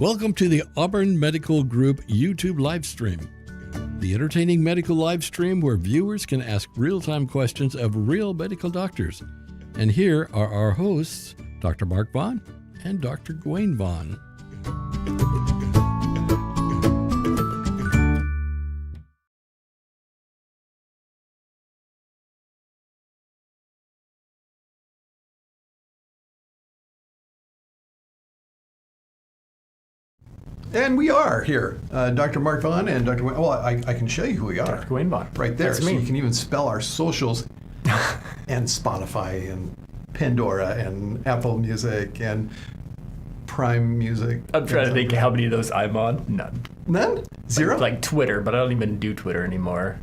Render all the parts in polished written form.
Welcome to the Auburn Medical Group YouTube live stream, the entertaining medical live stream where viewers can ask real-time questions of real medical doctors. And here are our hosts, Dr. Mark Vaughn and Dr. Gwen Vaughn. And we are here, Dr. Mark Vaughn and Dr. Well, I can show you who we are. Dr. Gwen Vaughn. Right there. That's so me. You can even spell our socials and Spotify and Pandora and Apple Music and Prime Music. I'm trying to think how many of those I'm on. None. None? Zero? Like Twitter, but I don't even do Twitter anymore.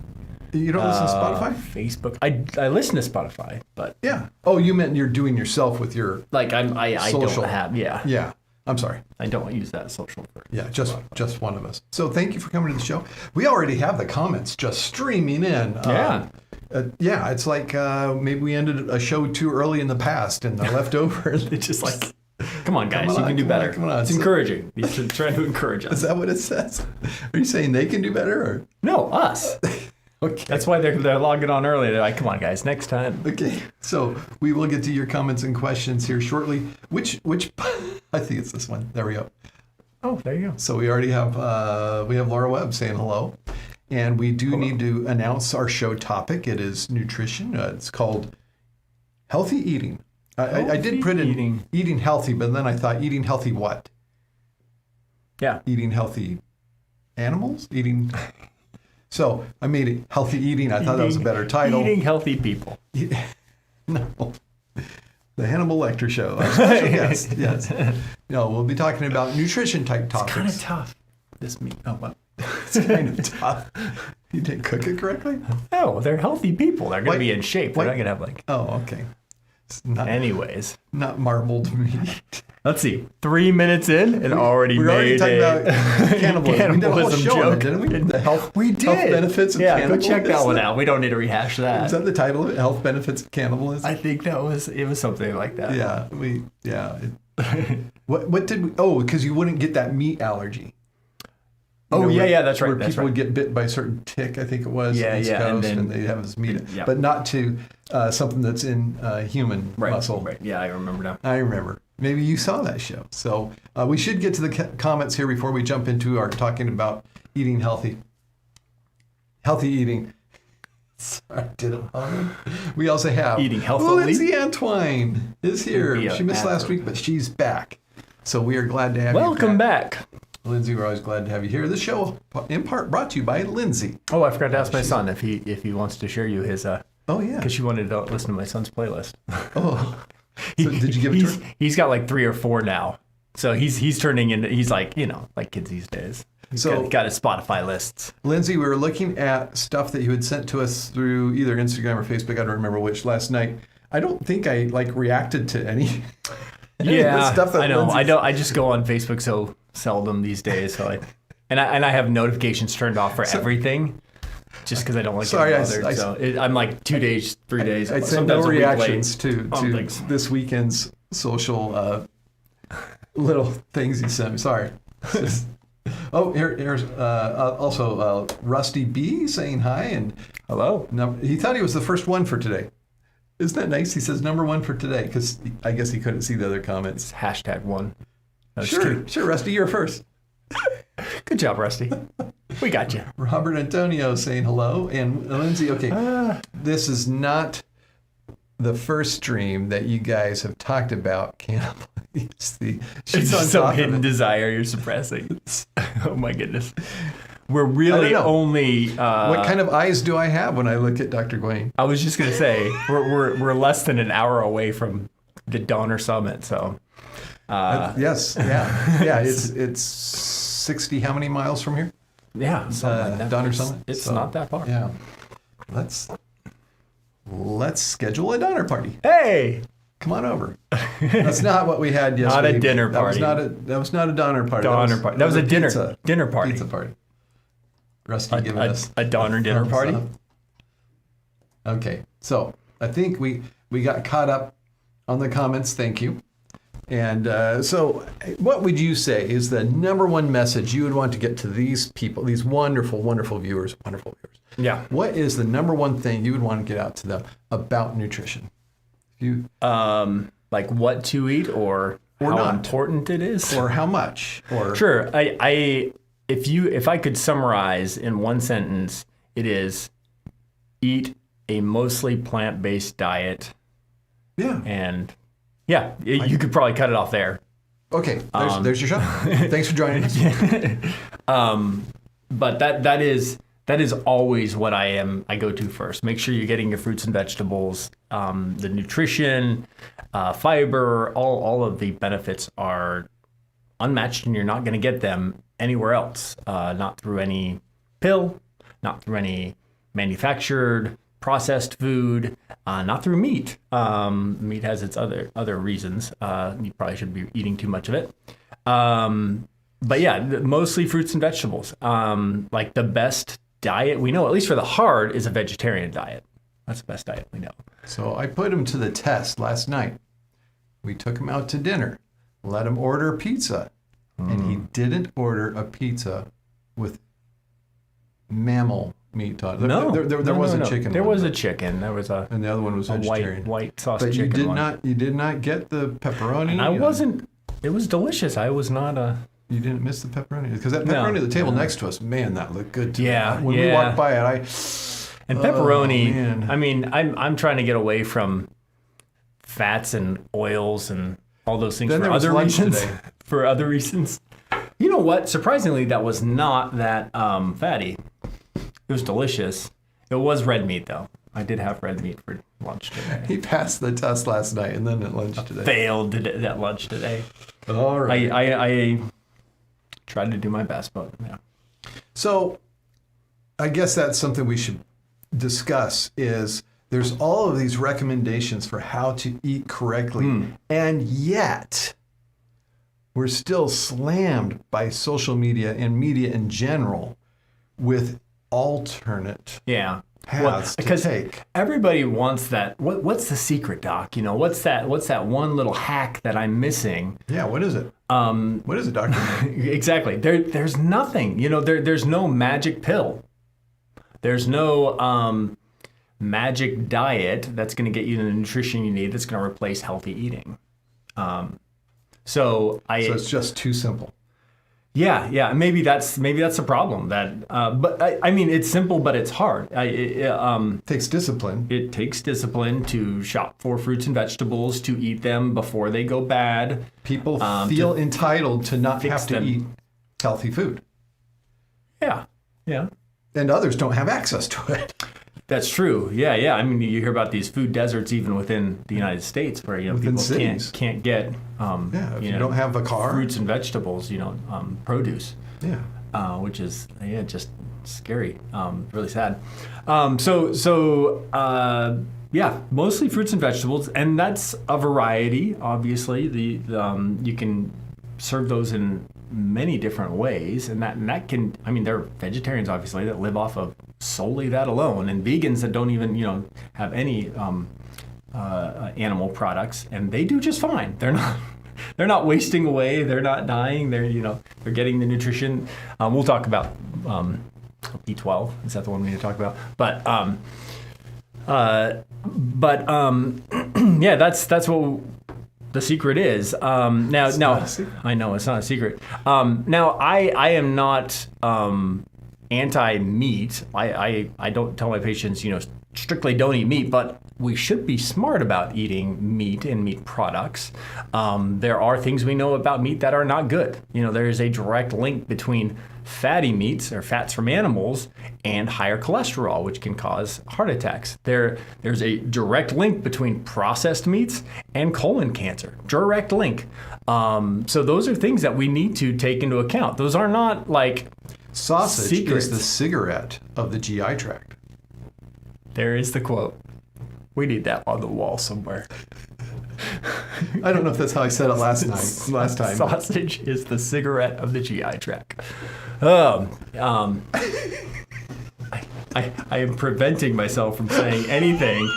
You don't listen to Spotify? Facebook. I listen to Spotify, but Yeah. Oh, you meant you're doing yourself with your like I social. don't have Yeah. I'm sorry. I don't use that social for Yeah, just one of us. So thank you for coming to the show. We already have the comments just streaming in. Yeah. Yeah, it's like maybe we ended a show too early in the past and they're left over. It's just like, come on, guys, Come on, you can do come on, better. come on. It's encouraging. He's trying to encourage Is us. that what it says? Are you saying they can do better? Or? No, us. Okay. That's why they're logging on early. They're like, come on, guys, next time. Okay, so we will get to your comments and questions here shortly. Which I think it's this one. There we go. Oh, there you go. So we already have Laura Webb saying hello, and we do need to announce our show topic. It is nutrition. It's called healthy eating. I did put in eating healthy, but then I thought eating healthy what? Yeah. Eating healthy animals? Eating. So I made it healthy eating. I thought that was a better title. Eating healthy people. No. The Hannibal Lecter Show. Our special guest. Yes. No, we'll be talking about nutrition type topics. It's kind of tough. This meat. Oh, well. It's kind of tough. You didn't cook it correctly? No, they're healthy people. They're going to be in shape. They're like- not going to have like. Oh, okay. It's not, Anyways, not marbled meat. let's see. 3 minutes in and already We're already made talking a about cannibalism. We did a whole cannibalism show on it, joke. didn't we? The health benefits of yeah, cannibalism. go check that one out. We don't need to rehash that. Is that the title of it? Health benefits of cannibalism? I think it was something like that. Yeah. What did we? Oh, because you wouldn't get that meat allergy. Oh, yeah, that's right. Where That's people right. would get bit by a certain tick, I think it was, Yeah, on the East yeah, Coast, and then- they have this meat, yeah. but not to something that's in human muscle. Right. Yeah, I remember now. I remember. Maybe you saw that show. So we should get to the comments here before we jump into our talking about eating healthy. Healthy eating. Sorry, did it wrong. We also have Eating healthily. Lindsay Antwine is here. Yeah, She missed last week, but she's back. So we are glad to have you Welcome back. Lindsay, we're always glad to have you here. This show, in part, brought to you by Lindsay. Oh, I forgot to ask my son if he wants to share you his. Oh, yeah. Because she wanted to listen to my son's playlist. Oh. So did you give it to her? He's got like 3 or 4 now. So he's turning into, he's like, like kids these days. He's got his Spotify lists. Lindsay, we were looking at stuff that you had sent to us through either Instagram or Facebook. I don't remember which last night. I don't think I reacted to any. Yeah, of the stuff that I know. Lindsay's- I just go on Facebook so seldom these days. So I have notifications turned off for everything, just because I don't like Sorry, getting bothered. I'm like 2 days, 3 days. I'd say no sometimes a week late reactions to on things. this weekend's social little things you sent me. Sorry. Oh, here's also Rusty B saying hi, and Hello. he thought he was the first one for today. Isn't that nice? He says number 1 for today because I guess he couldn't see the other comments. #1. No, just kidding. Sure, Rusty, you're first. Good job, Rusty. We got you. Robert Antonio saying hello, and Lindsay. Okay, this is not the first stream that you guys have talked about cannibalism. It's some hidden desire you're suppressing. Oh my goodness. We're really only. What kind of eyes do I have when I look at Dr. Gwen? I was just gonna say we're less than an hour away from the Donner Summit, so. Yes, yeah. It's 60. How many miles from here? Yeah, something like that. Donner Summit. It's not that far. Yeah. Let's schedule a Donner party. Hey. Come on over. That's not what we had yesterday. Not a dinner party. That was not a Donner party. That was a dinner party. Pizza party. Rusty giving us a Donner dinner party. Okay, so I think we got caught up on the comments. Thank you. And so what would you say is the number one message you would want to get to these people, these wonderful, wonderful viewers, Yeah. What is the number one thing you would want to get out to them about nutrition? Like what to eat or how not. important it is? Or how much? Or Sure. If I could summarize in one sentence, it is eat a mostly plant-based diet. Yeah. And yeah, you could probably cut it off there. Okay, there's your shot. Thanks for joining us. But that is always what I go to first. Make sure you're getting your fruits and vegetables, the nutrition, fiber, all of the benefits are unmatched, and you're not going to get them anywhere else. Not through any pill, not through any manufactured processed food, not through meat. Meat has its other reasons. You probably shouldn't be eating too much of it. But yeah, mostly fruits and vegetables. Like the best diet we know, at least for the heart, is a vegetarian diet. That's the best diet we know. So I put him to the test last night. We took him out to dinner, let him order pizza, and he didn't order a pizza with mammal meat on it. No, there was a chicken. There was a chicken. There was and the other one was a vegetarian. white sauce but chicken. You did not get the pepperoni. And I wasn't. It was delicious. I was not a. You didn't miss the pepperoni because that pepperoni at the table next to us, man, that looked good to me. When we walked by it, and pepperoni. I mean, I'm trying to get away from fats and oils and all those things for other reasons. For other reasons. You know what? Surprisingly, that was not that fatty. It was delicious. It was red meat, though. I did have red meat for lunch today. He passed the test last night and then at lunch today. Failed at lunch today. All right. I tried to do my best, but yeah. So I guess that's something we should discuss is there's all of these recommendations for how to eat correctly, and yet we're still slammed by social media and media in general with alternate paths to take. Everybody wants that. What's the secret, Doc? You know, what's that one little hack that I'm missing? Yeah, what is it? What is it, doctor? Exactly. There's nothing. You know, there's no magic pill. There's no magic diet that's going to get you the nutrition you need that's going to replace healthy eating. So it's just too simple. Yeah. Maybe that's the problem. But I mean, it's simple, but it's hard. It takes discipline. It takes discipline to shop for fruits and vegetables, to eat them before they go bad. People feel entitled to not have to eat healthy food. Yeah. And others don't have access to it. That's true. Yeah. I mean, you hear about these food deserts even within the United States, where people can't get if you don't have a car, fruits and vegetables, produce. Yeah. Which is just scary. Really sad. Mostly fruits and vegetables, and that's a variety. Obviously, you can serve those in many different ways, and that can. I mean, there are vegetarians obviously that live off of solely that alone, and vegans that don't even have any animal products, and they do just fine. They're not wasting away. They're not dying. They're getting the nutrition. We'll talk about B12. Is that the one we need to talk about? But yeah, that's what the secret is. Now I know it's not a secret. Now I am not anti-meat. I don't tell my patients, strictly don't eat meat, but we should be smart about eating meat and meat products. There are things we know about meat that are not good. There is a direct link between fatty meats or fats from animals and higher cholesterol, which can cause heart attacks. There's a direct link between processed meats and colon cancer. Direct link. So those are things that we need to take into account. Those are not like sausage secrets. Is the cigarette of the GI tract. There is the quote. We need that on the wall somewhere. I don't know if that's how I said it last time. Sausage is the cigarette of the GI tract. I am preventing myself from saying anything.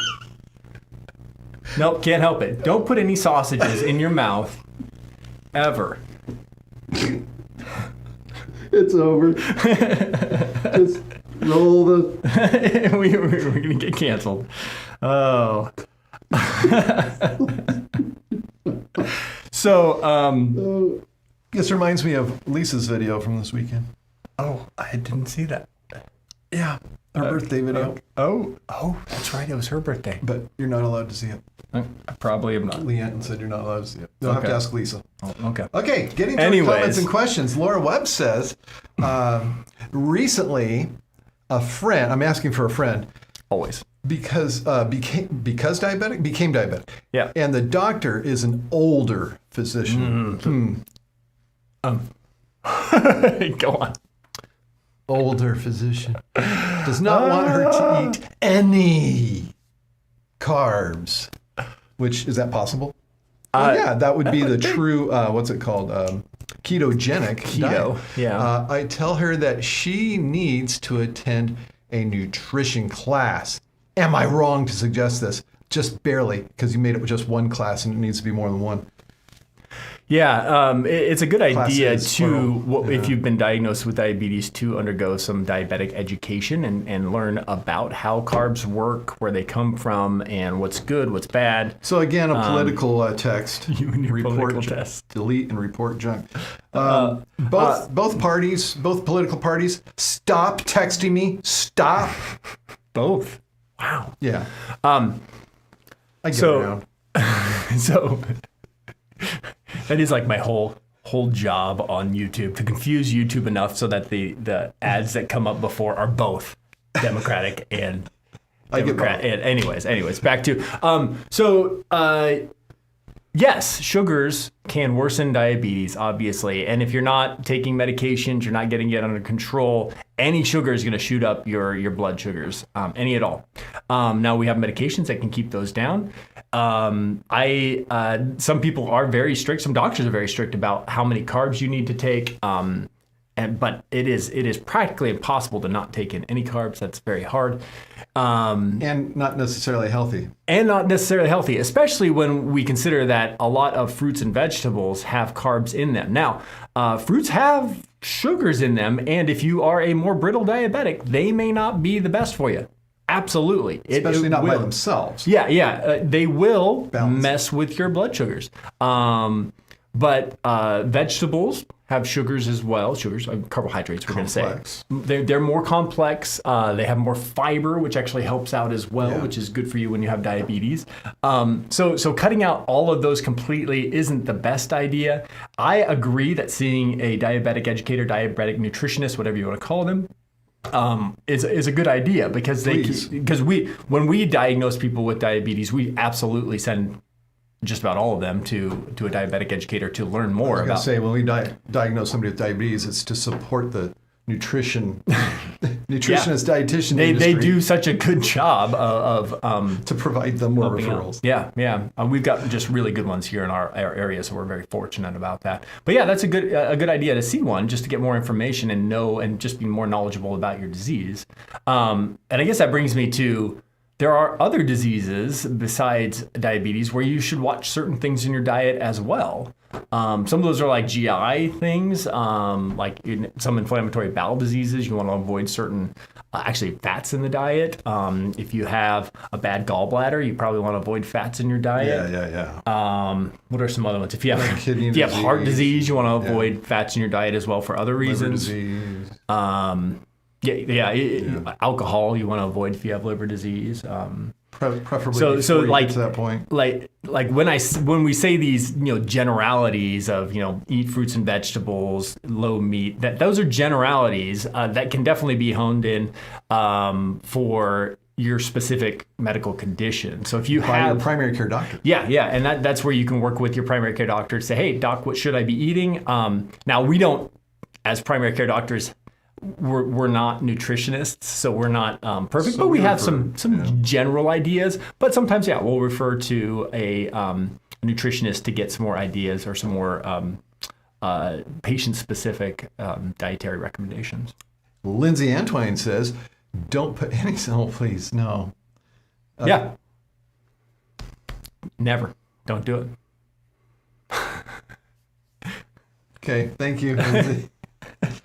Nope, can't help it. Don't put any sausages in your mouth ever. It's over. Just roll the... We're going to get canceled. Oh. So, This reminds me of Lisa's video from this weekend. oh, I didn't see that. Yeah. Her birthday video. Oh, that's right. It was her birthday. But you're not allowed to see it. I probably am not. Leanne said you're not allowed to see it. You'll have Okay. to ask Lisa. Oh, okay. Okay, getting to the Anyways. comments and questions. Laura Webb says, recently, a friend, I'm asking for a friend, Always. because became diabetic. Yeah. And the doctor is an older physician. Go on. Older physician. Does not want her to eat any carbs. Which, is that possible? Yeah, that would be the true, what's it called? Ketogenic diet. Yeah. I tell her that she needs to attend a nutrition class. Am I wrong to suggest this? Just barely, because you made it with just one class and it needs to be more than one. Yeah, it's a good idea Classes, to, plural. if you've been diagnosed with diabetes, to undergo some diabetic education and learn about how carbs work, where they come from, and what's good, what's bad. So again, a political text. You and your report political test. Delete and report junk. Both parties, both political parties, stop texting me. Stop. Both. Wow. Yeah. Um, I get so- around. So that is like my whole job on YouTube, to confuse YouTube enough so that the ads that come up before are both Democratic and I get Democrat. both. And anyways, back to yes, sugars can worsen diabetes, obviously. And if you're not taking medications, you're not getting it under control, any sugar is going to shoot up your blood sugars, any at all. Now we have medications that can keep those down. Some people are very strict. Some doctors are very strict about how many carbs you need to take. But it is practically impossible to not take in any carbs. That's very hard. And not necessarily healthy. And not necessarily healthy, especially when we consider that a lot of fruits and vegetables have carbs in them. Now, fruits have sugars in them, and if you are a more brittle diabetic, they may not be the best for you. Absolutely. Especially not by will. themselves. Yeah. They will Balance. mess with your blood sugars. But vegetables have sugars as well. Sugars, carbohydrates, we're going to say. Complex. They're more complex. They have more fiber, which actually helps out as well, Yeah. which is good for you when you have diabetes. So cutting out all of those completely isn't the best idea. I agree that seeing a diabetic educator, diabetic nutritionist, whatever you want to call them, is a good idea, because when we diagnose people with diabetes, we absolutely send just about all of them to a diabetic educator to learn more I was going about. to say, when we diagnose somebody with diabetes, it's to support the nutritionist, dietitian They industry do such a good job of to provide them more helping out. referrals. Yeah. We've got just really good ones here in our area, so we're very fortunate about that. But yeah, that's a good idea to see one, just to get more information and know and just be more knowledgeable about your disease. And I guess that brings me to, there are other diseases besides diabetes where you should watch certain things in your diet as well. Some of those are like GI things, like some inflammatory bowel diseases. You want to avoid certain actually fats in the diet. If you have a bad gallbladder, you probably want to avoid fats in your diet. Yeah. What are some other ones? If you have Kidney if you have heart disease. disease, you want to avoid fats in your diet as well for other Liver reasons. disease. Alcohol you want to avoid if you have liver disease. Preferably So before you like get to that point. like when we say these generalities of eat fruits and vegetables, low meat, that those are generalities that can definitely be honed in for your specific medical condition. So if you By your have primary care doctor. yeah, and that's where you can work with your primary care doctor to say, hey doc, what should I be eating? Now we don't, as primary care doctors, we're not nutritionists, so we're not perfect, but we have some general ideas. But sometimes, we'll refer to a nutritionist to get some more ideas or some more patient-specific dietary recommendations. Lindsay Antwine says, don't put any, oh, please, no. Yeah. Never. Don't do it. Okay, thank you, Lindsay.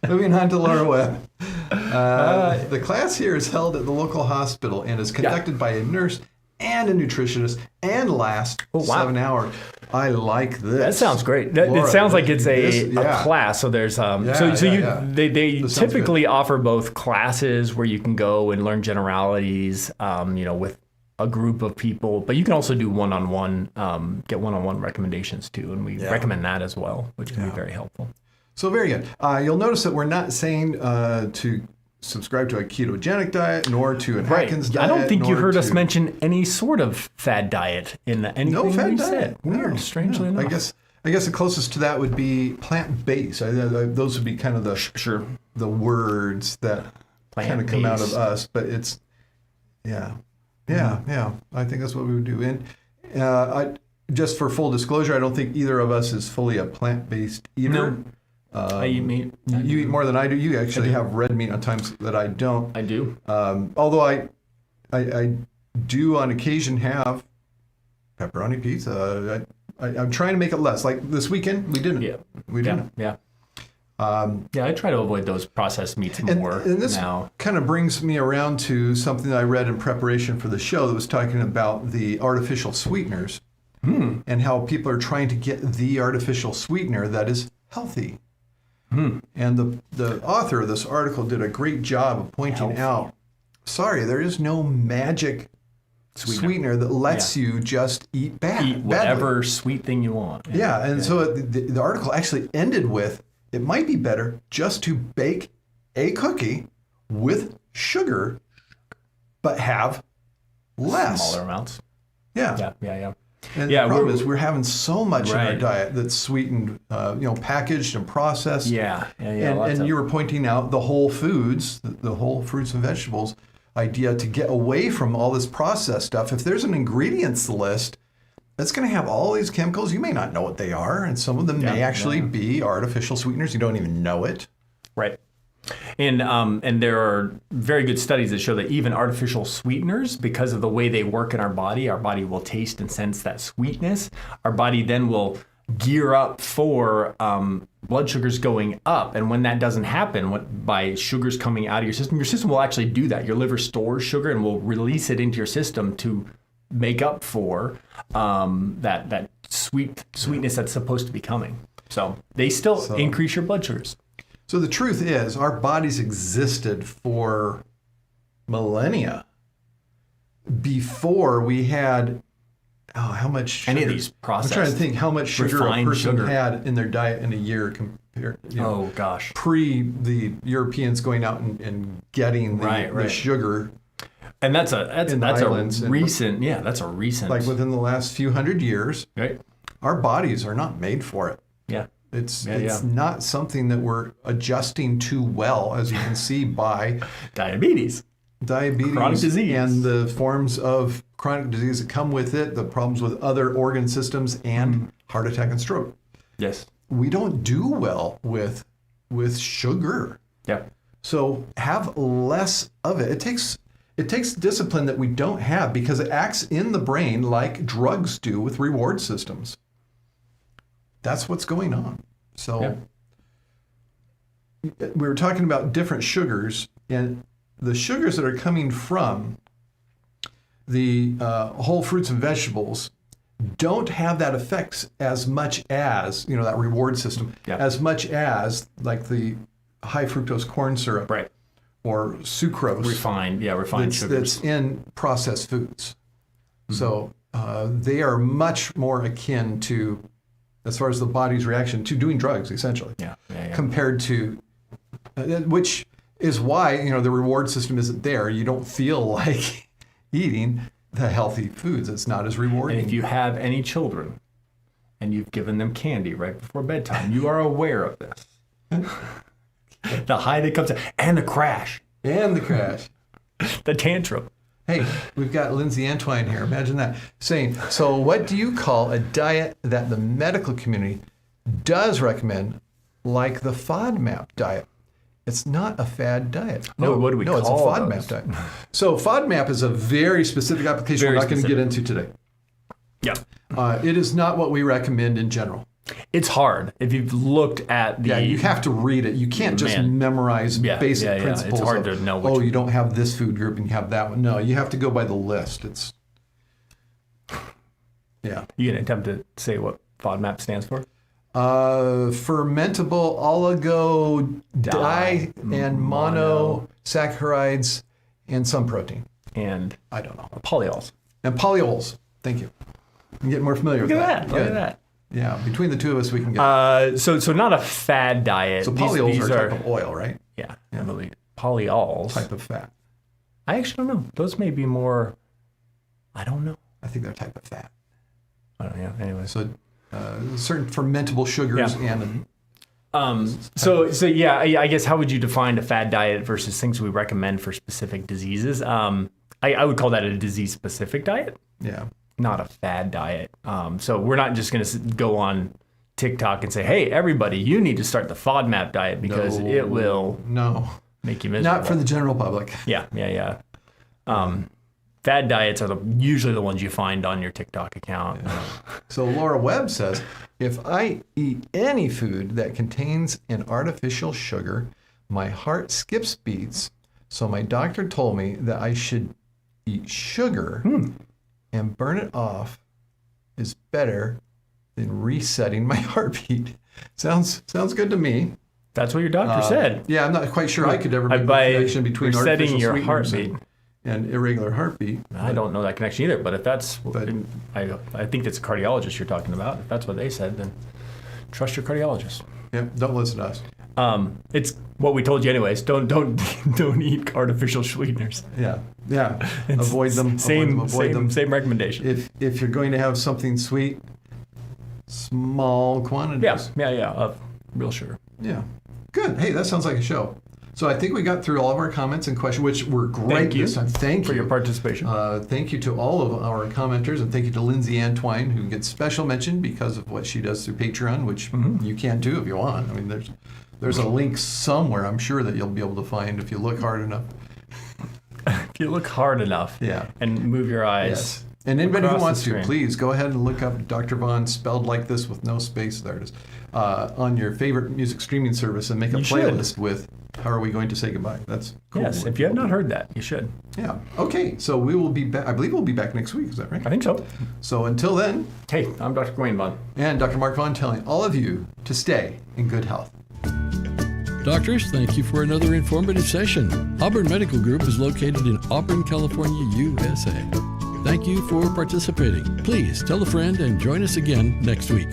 Moving on to Laura Webb. The class here is held at the local hospital and is conducted by a nurse and a nutritionist and lasts 7 hours. I like this. That sounds great. Laura, it sounds like it's a class. So there's they typically offer both classes where you can go and learn generalities, with a group of people, but you can also do one-on-one, get one-on-one recommendations too, and we recommend that as well, which can be very helpful. So very good. You'll notice that we're not saying to subscribe to a ketogenic diet, nor to an Atkins diet. I don't think you heard us mention any sort of fad diet in anything no fad we diet. said. Weird, strangely enough. I guess the closest to that would be plant-based. Those would be kind of the words that kind of come out of us, but it's yeah. I think that's what we would do. And just for full disclosure, I don't think either of us is fully a plant-based eater. No. I eat meat. You eat more than I do. You actually have red meat on times that I don't. I do. Although I do on occasion have pepperoni pizza. I'm trying to make it less. Like this weekend, we didn't. Yeah. We didn't. Yeah. I try to avoid those processed meats more and this now. Kind of brings me around to something I read in preparation for the show that was talking about the artificial sweeteners and how people are trying to get the artificial sweetener that is healthy. And the author of this article did a great job of pointing out, there is no magic sweetener that lets you just eat whatever badly. Sweet thing you want. So the article actually ended with, it might be better just to bake a cookie with sugar, but have less. Smaller amounts. Yeah. And the problem is we're having so much in our diet that's sweetened, packaged and processed. And you were pointing out the whole foods, the whole fruits and vegetables idea to get away from all this processed stuff. If there's an ingredients list that's going to have all these chemicals, you may not know what they are, and some of them may actually be artificial sweeteners. You don't even know it. Right. And there are very good studies that show that even artificial sweeteners, because of the way they work in our body will taste and sense that sweetness. Our body then will gear up for blood sugars going up. And when that doesn't happen, by sugars coming out of your system will actually do that. Your liver stores sugar and will release it into your system to make up for that sweetness that's supposed to be coming. So they still increase your blood sugars. So the truth is, our bodies existed for millennia before we had how much sugar? Any of these processed. I'm trying to think how much sugar a person had in their diet in a year compared. Pre the Europeans going out and getting the sugar. And that's a recent. Like within the last few hundred years, right? Our bodies are not made for it. Yeah. It's not something that we're adjusting too well, as you can see by diabetes, chronic disease, and the forms of chronic disease that come with it, the problems with other organ systems, and heart attack and stroke. Yes. We don't do well with sugar. Yeah. So have less of it. It takes discipline that we don't have because it acts in the brain like drugs do with reward systems. That's what's going on. So we were talking about different sugars, and the sugars that are coming from the whole fruits and vegetables don't have that effect as much as, that reward system, as much as like the high fructose corn syrup or sucrose. Refined sugars. That's in processed foods. Mm-hmm. So they are much more akin to, as far as the body's reaction to doing drugs, essentially, compared to, which is why, the reward system isn't there. You don't feel like eating the healthy foods. It's not as rewarding. And if you have any children and you've given them candy right before bedtime, you are aware of this. The high that comes out, and the crash. The tantrum. Hey, we've got Lindsay Antwine here. Imagine that. Saying, so what do you call a diet that the medical community does recommend, like the FODMAP diet? It's not a fad diet. No, what do we call it? No, it's a FODMAP diet. So FODMAP is a very specific application we're not going to get into today. Yeah. It is not what we recommend in general. It's hard if you've looked at the. Yeah, you have to read it. You can't just memorize basic principles. It's hard to know. Oh, you don't have this food group and you have that one. No, you have to go by the list. It's. Yeah. You gonna attempt to say what FODMAP stands for? Fermentable oligo di and monosaccharides and some protein. And I don't know. Polyols. And polyols. Thank you. I'm getting more familiar with that. Look at that. Yeah, between the two of us, we can get. So not a fad diet. So polyols are a type of oil, right? Yeah, I believe polyols. Type of fat. I actually don't know. Those may be more. I don't know. I think they're a type of fat. I don't know. Anyway, so certain fermentable sugars and. So yeah, I guess how would you define a fad diet versus things we recommend for specific diseases? I would call that a disease-specific diet. Yeah. Not a fad diet. So we're not just going to go on TikTok and say, hey, everybody, you need to start the FODMAP diet because it will make you miserable. Not for the general public. Yeah. Fad diets are usually the ones you find on your TikTok account. Yeah. So Laura Webb says, if I eat any food that contains an artificial sugar, my heart skips beats. So my doctor told me that I should eat sugar and burn it off is better than resetting my heartbeat. Sounds good to me. That's what your doctor said. Yeah, I'm not quite sure I could ever make the connection between artificial your heartbeat and irregular heartbeat. I don't know that connection either, but if that's, I think it's a cardiologist you're talking about. If that's what they said, then trust your cardiologist. Yeah, don't listen to us. It's what we told you anyways. Don't eat artificial sweeteners. Yeah. Avoid them. Same recommendation. If you're going to have something sweet, small quantities. Yeah. Real sugar. Yeah. Good. Hey, that sounds like a show. So I think we got through all of our comments and questions, which were great this time. Thank you for your participation. Thank you to all of our commenters, and thank you to Lindsay Antwine, who gets special mention because of what she does through Patreon, which you can too if you want. I mean, there's a link somewhere, I'm sure, that you'll be able to find if you look hard enough. If you look hard enough. Yeah. And move your eyes. Yes. And anybody who wants to, please go ahead and look up Dr. Vaughn spelled like this with no space. There it is. On your favorite music streaming service and make a playlist with How Are We Going to Say Goodbye? That's cool. Yes, if you have not heard that, you should. Yeah. Okay, so we will be back. I believe we'll be back next week. Is that right? I think so. So until then. Hey, I'm Dr. Dwayne Vaughn. And Dr. Mark Vaughn telling all of you to stay in good health. Doctors, thank you for another informative session. Auburn Medical Group is located in Auburn, California, USA. Thank you for participating. Please tell a friend and join us again next week.